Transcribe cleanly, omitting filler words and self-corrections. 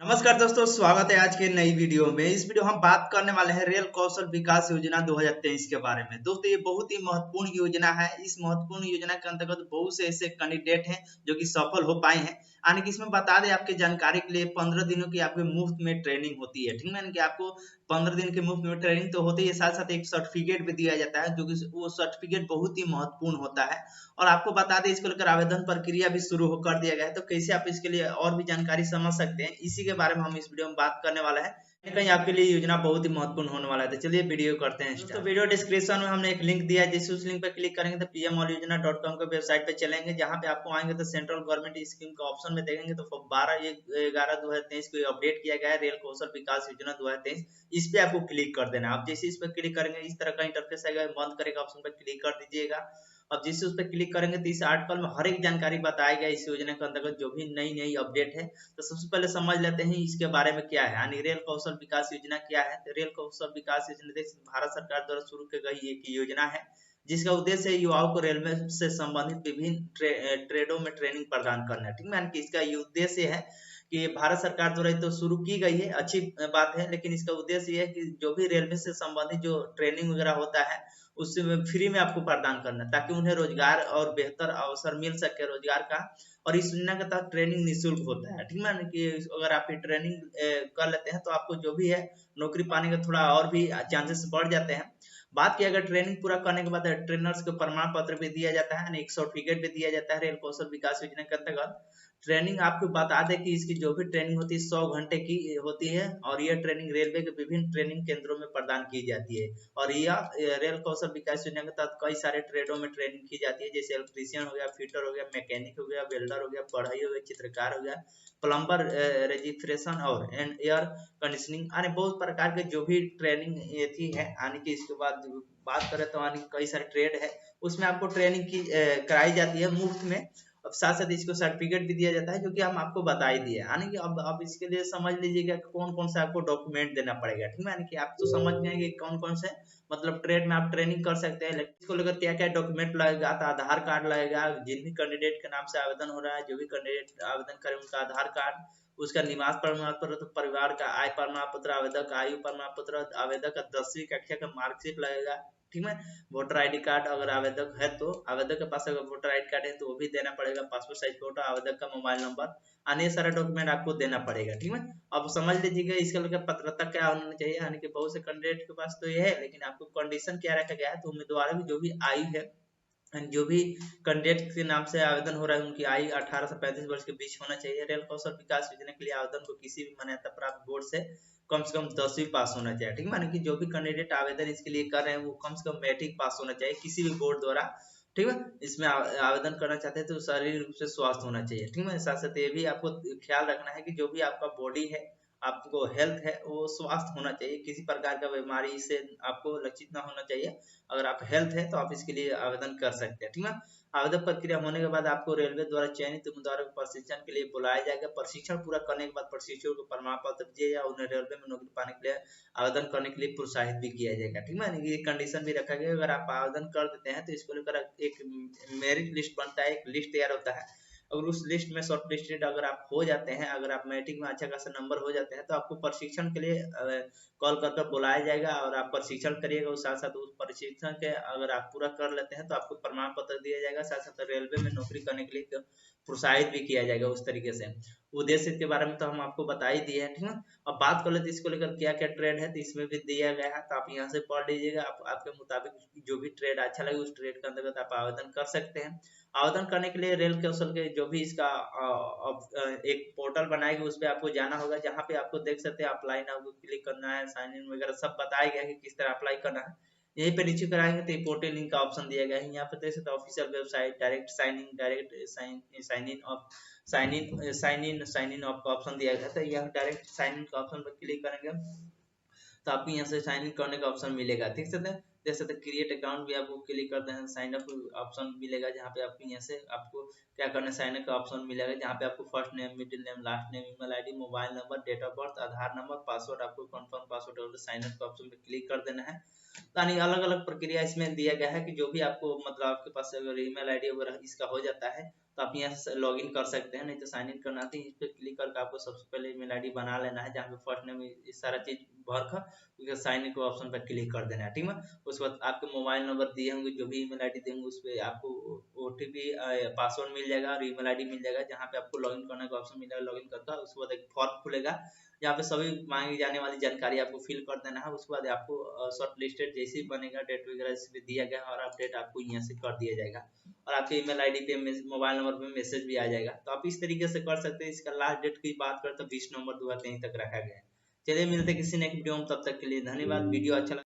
नमस्कार दोस्तों, स्वागत है आज के नई वीडियो में। इस वीडियो हम बात करने वाले हैं रेल कौशल विकास योजना 2023 के बारे में। दोस्तों, ये बहुत ही महत्वपूर्ण योजना है। इस महत्वपूर्ण योजना के अंतर्गत बहुत से ऐसे कैंडिडेट हैं जो कि सफल हो पाए हैं। यानी कि इसमें बता दें आपके जानकारी के लिए 15 दिनों की आपके मुफ्त में ट्रेनिंग होती है। ठीक है, यानी कि आपको 15 दिन की मुफ्त में ट्रेनिंग तो होती है, साथ साथ एक सर्टिफिकेट भी दिया जाता है, जो कि वो सर्टिफिकेट बहुत ही महत्वपूर्ण होता है। और आपको बता दें, इसको लेकर आवेदन प्रक्रिया भी शुरू कर दिया गया है। तो कैसे आप इसके लिए और भी जानकारी समझ सकते हैं, इसी के बारे में हम इस वीडियो में बात करने वाला है। कहीं आपके लिए योजना बहुत ही महत्वपूर्ण होने वाला है। तो चलिए वीडियो करते हैं। तो वीडियो डिस्क्रिप्शन में हमने एक लिंक दिया है, जिस उस लिंक पर क्लिक करेंगे तो pmallyoजना.com के वेबसाइट पे चलेंगे। जहां पे आपको आएंगे तो सेंट्रल गवर्नमेंट स्कीम का ऑप्शन में देखेंगे तो 12/11/2023 को अपडेट किया गया है, रेल कौशल विकास योजना 2023। इस पे आपको क्लिक कर देना है। आप जैसे इस पर क्लिक करेंगे इस तरह का इंटरफेस आएगा, बंद करेगा ऑप्शन पर क्लिक कर दीजिएगा। अब जिस उस पर क्लिक करेंगे तो इस आर्टिकल में हर एक जानकारी बताया गया इस योजना के अंतर्गत, जो भी नई नई अपडेट है। तो सबसे पहले समझ लेते हैं इसके बारे में क्या है, यानी रेल कौशल विकास योजना क्या है। तो रेल कौशल विकास योजना भारत सरकार द्वारा शुरू की गई एक योजना है, जिसका उद्देश्य है युवाओं को रेलवे से संबंधित विभिन्न ट्रेडों में ट्रेनिंग प्रदान करना है। ठीक है, यानी कि इसका उद्देश्य है कि भारत सरकार द्वारा तो शुरू की गई है, अच्छी बात है, लेकिन इसका उद्देश्य ये है कि जो भी रेलवे से संबंधित जो ट्रेनिंग वगैरह होता है उससे फ्री में आपको प्रदान करना, ताकि उन्हें रोजगार और बेहतर अवसर मिल सके रोजगार का। और इस योजना के तहत ट्रेनिंग निःशुल्क होता है। ठीक है, कि अगर आप ये ट्रेनिंग कर लेते हैं तो आपको जो भी है नौकरी पाने का थोड़ा और भी चांसेस बढ़ जाते हैं। बात की अगर ट्रेनिंग पूरा करने के बाद ट्रेनर्स को प्रमाण पत्र भी दिया जाता है, एक सर्टिफिकेट भी दिया जाता है रेल कौशल विकास योजना के अंतर्गत। ट्रेनिंग आपको बता दें कि इसकी जो भी ट्रेनिंग होती है 100 घंटे की होती है, और यह ट्रेनिंग रेलवे के विभिन्न ट्रेनिंग केंद्रों में प्रदान की जाती है। और यह रेल कौशल विकास योजना के तहत कई सारे ट्रेडों में ट्रेनिंग की जाती है, जैसे इलेक्ट्रीशियन हो गया, फिटर हो गया, मैकेनिक हो गया, वेल्डर हो गया, बढ़ई हो गया, चित्रकार हो गया, प्लम्बर, रेजिस्ट्रेशन और एयर कंडीशनिंग, यानी बहुत प्रकार के जो भी ट्रेनिंग थी है। यानी कि इसके बाद बात करें तो यानी कई सारे ट्रेड है, उसमें आपको ट्रेनिंग की कराई जाती है मुफ्त में। अब साथ साथ इसको सर्टिफिकेट भी दिया जाता है, जो कि हम आपको बता ही दिए। यानी कि अब इसके लिए समझ लीजिएगा कौन कौन सा आपको डॉक्यूमेंट देना पड़ेगा। ठीक है, यानी कि आप तो समझ गए कि कौन कौन से मतलब ट्रेड में आप ट्रेनिंग कर सकते हैं, लेकिन इसको लेकर क्या क्या डॉक्यूमेंट लगेगा। तो आधार कार्ड लगेगा, जिन भी कैंडिडेट के नाम से आवेदन हो रहा है, जो भी कैंडिडेट आवेदन करे उनका आधार कार्ड, उसका निवास प्रमाण पत्र, तो परिवार का आय प्रमाण पत्र, आवेदक आयु प्रमाण पत्र, आवेदक का 10वीं कक्षा का मार्कशीट लगेगा। ठीक है, वोटर आईडी कार्ड अगर आवेदक है तो, आवेदक के पास अगर वोटर आईडी कार्ड है तो वो भी देना पड़ेगा, पासपोर्ट साइज फोटो, आवेदक का मोबाइल नंबर, अन्य सारा डॉक्यूमेंट आपको देना पड़ेगा। ठीक है, अब समझ लीजिएगा इसके लेकर पात्रता क्या होना चाहिए। यानी कि बहुत से कैंडिडेट के पास तो ये है, लेकिन आपको कंडीशन क्या रखा गया है, तो उम्मीदवारों की जो भी आयु है, जो भी कैंडिडेट के नाम से आवेदन हो रहा है, उनकी आयु 18 से 35 वर्ष के बीच होना चाहिए। रेल कौशल विकास योजना के लिए आवेदन को किसी भी मान्यता प्राप्त बोर्ड से कम 10वीं पास होना चाहिए। ठीक है, माने कि जो भी कैंडिडेट आवेदन इसके लिए कर रहे हैं वो कम से कम मैट्रिक पास होना चाहिए किसी भी बोर्ड द्वारा। ठीक है, इसमें आवेदन करना चाहते हैं तो शारीरिक रूप से स्वस्थ होना चाहिए। ठीक है, साथ साथ ये भी आपको ख्याल रखना है कि जो भी आपका बॉडी है, आपको हेल्थ है, वो स्वास्थ्य होना चाहिए, किसी प्रकार का बीमारी से आपको लक्षित ना होना चाहिए। अगर आप हेल्थ है तो आप इसके लिए आवेदन कर सकते हैं। ठीक है, आवेदन प्रक्रिया होने के बाद आपको रेलवे द्वारा चयनित उम्मीदवारों को प्रशिक्षण के लिए बुलाया जाएगा। प्रशिक्षण पूरा करने के बाद प्रशिक्षुओं को प्रमाण पत्र दिए या उन्हें रेलवे में नौकरी पाने के लिए आवेदन करने के लिए प्रोत्साहित भी किया जाएगा। ठीक है, ये कंडीशन भी रखा गया, अगर आप आवेदन कर देते हैं तो इसको लेकर एक मेरिट लिस्ट बनता है, एक लिस्ट तैयार होता है। अगर उस लिस्ट में शॉर्ट लिस्टेड अगर आप हो जाते हैं, अगर आप मैट्रिक में अच्छा खासा नंबर हो जाते हैं, तो आपको प्रशिक्षण के लिए कॉल कर बुलाया जाएगा और आप प्रशिक्षण करिएगा। उस साथ साथ उस प्रशिक्षण के अगर आप पूरा कर लेते हैं तो आपको प्रमाण पत्र दिया जाएगा, साथ साथ रेलवे में नौकरी करने के लिए प्रोत्साहित भी किया जाएगा उस तरीके से। उद्देश्य के बारे में तो हम आपको बता ही दिए हैं। ठीक है, अब बात कर लेते इसको लेकर क्या क्या ट्रेड है, तो इसमें भी दिया गया है, तो आप यहाँ से पढ़ लीजिएगा। आपके मुताबिक जो भी ट्रेड अच्छा लगे उस ट्रेड के अंतर्गत आप आवेदन कर सकते हैं। आवेदन करने के लिए रेल कौशल के जो भी इसका एक पोर्टल बनाएगी, उस पर आपको जाना होगा, जहाँ पे आपको देख सकते हैं अप्लाई नाउ को क्लिक करना है, साइन इन वगैरह सब बताया गया है कि किस तरह अप्लाई करना है। यहीं पे नीचे कराएंगे तो पोर्टल लिंक का ऑप्शन दिया गया है, यहाँ पे देख सकते हैं official website, direct sign in, direct sign in of का ऑप्शन दिया गया है। तो यहाँ डायरेक्ट साइन इन का ऑप्शन पर क्लिक करेंगे तो आपको यहाँ से साइन इन करने का ऑप्शन मिलेगा। ठीक है, देख सकते हैं क्रिएट अकाउंट भी आपको क्लिक करते हैं, साइन अप ऑप्शन मिलेगा, जहाँ पे आपको यहाँ से आपको क्या करना है, साइन अप का ऑप्शन मिलेगा, जहाँ पे आपको first name, middle name, last name, email ID, mobile number, date of birth, Aadhaar number, password, आपको कंफर्म पासवर्ड और साइन अप का ऑप्शन पे क्लिक कर देना है। यानी अलग अलग प्रक्रिया इसमें दिया गया है कि जो भी आपको मतलब आपके पास अगर ईमेल आईडी वगैरह इसका हो जाता है तो आप यहाँ से लॉग इन कर सकते हैं। नहीं तो साइन इन करना है, इस पर क्लिक करके आपको सबसे पहले ईमेल आईडी बना लेना है, जहाँ पे फर्स्ट नेम इस सारा चीज भर कर साइन इन के ऑप्शन पर क्लिक कर देना है, ठीक है। उसके बाद आपके मोबाइल नंबर दिए होंगे, जो भी ईमेल आईडी देंगे उस पर आपको OTP पासवर्ड मिल जाएगा और ईमेल आईडी मिल जाएगा, जहाँ पे आपको लॉगिन करने का ऑप्शन मिलेगा। लॉगिन करके उसके बाद एक फॉर्म खुलेगा, यहाँ पे सभी मांगी जाने वाली जानकारी आपको फिल कर देना है। उसके बाद आपको शॉर्ट लिस्टेड जैसे ही बनेगा, डेट वगैरह इसमें दिया गया और अपडेट आपको यहाँ से कर दिया जाएगा और आपके ईमेल आईडी पे मोबाइल नंबर पे मैसेज भी आ जाएगा। तो आप इस तरीके से कर सकते हैं। इसका लास्ट डेट की बात करते हैं 20 नवंबर 2023 तक रखा गया है। चलिए मिलते हैं किसी नेक्स्ट वीडियो में, तब तक के लिए धन्यवाद। वीडियो अच्छा